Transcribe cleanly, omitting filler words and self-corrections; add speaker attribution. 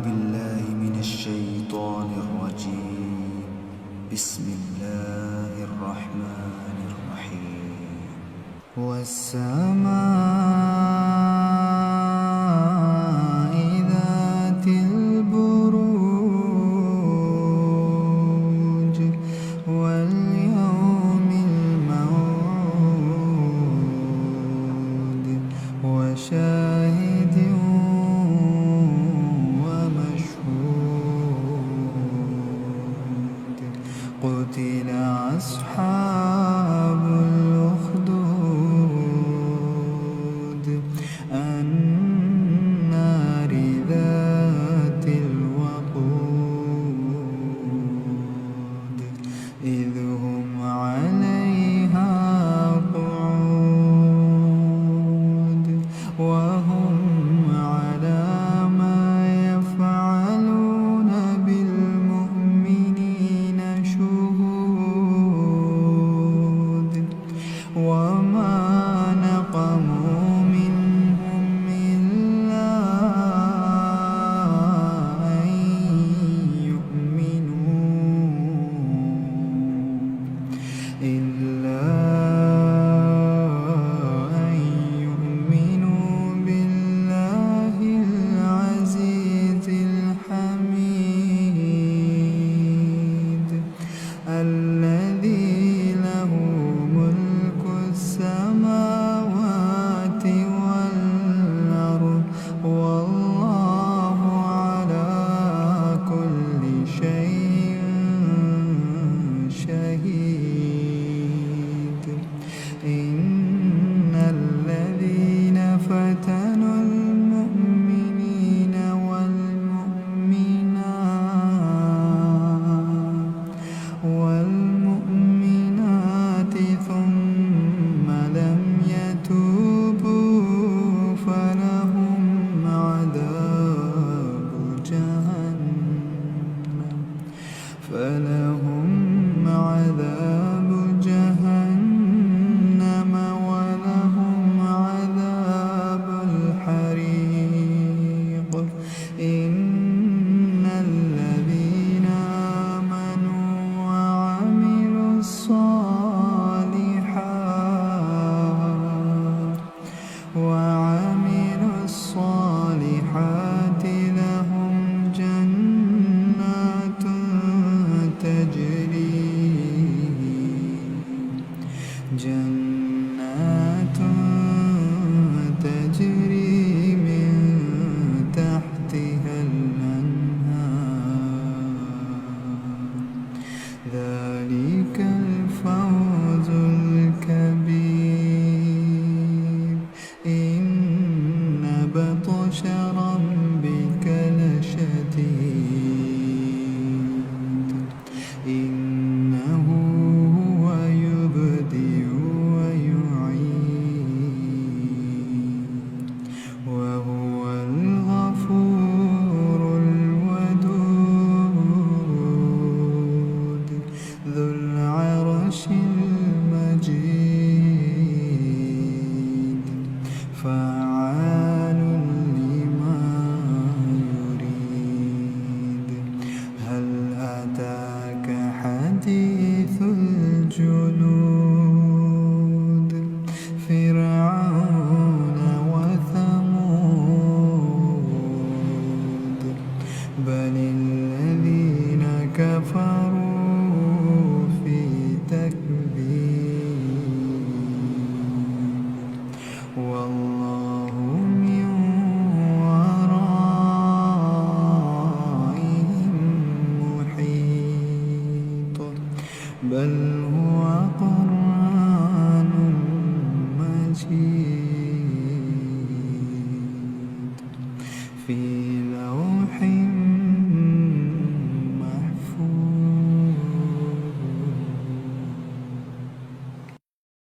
Speaker 1: بالله من الشيطان الرجيم. بسم الله الرحمن الرحيم. والسماء ذات البروج واليوم الموعود وشاهد ومشهود. قتل أصحاب الأخدود النار ذات الوقود إذ هم عليها قعود وهم على ما يفعلون بالمؤمنين شهود. وما نقموا منهم إلا أن يؤمنوا بالله العزيز الحميد الذي له ملك السماوات والأرض والله على كل شيء شهيد. إن الذين فتنوا المؤمنين والمؤمنات ثم لم يتوبوا فلهم عذاب جهنم ولهم عذاب الحريق. إن الذين آمنوا وعملوا الصالحات لهم جنات تجري من تحتها الأنهار. ذلك الفوز الكبير. إن بطش ربك لشديد. إنه هو يبدئ ويعيد وهو الغفور الودود ذو العرش المجيد فعال لما يريد. هل أتاك حديث الجنود فرعون وثمود بل الذين كفروا في تكذيب. والله من ورائهم محيط. بل هو قرآن مجيد في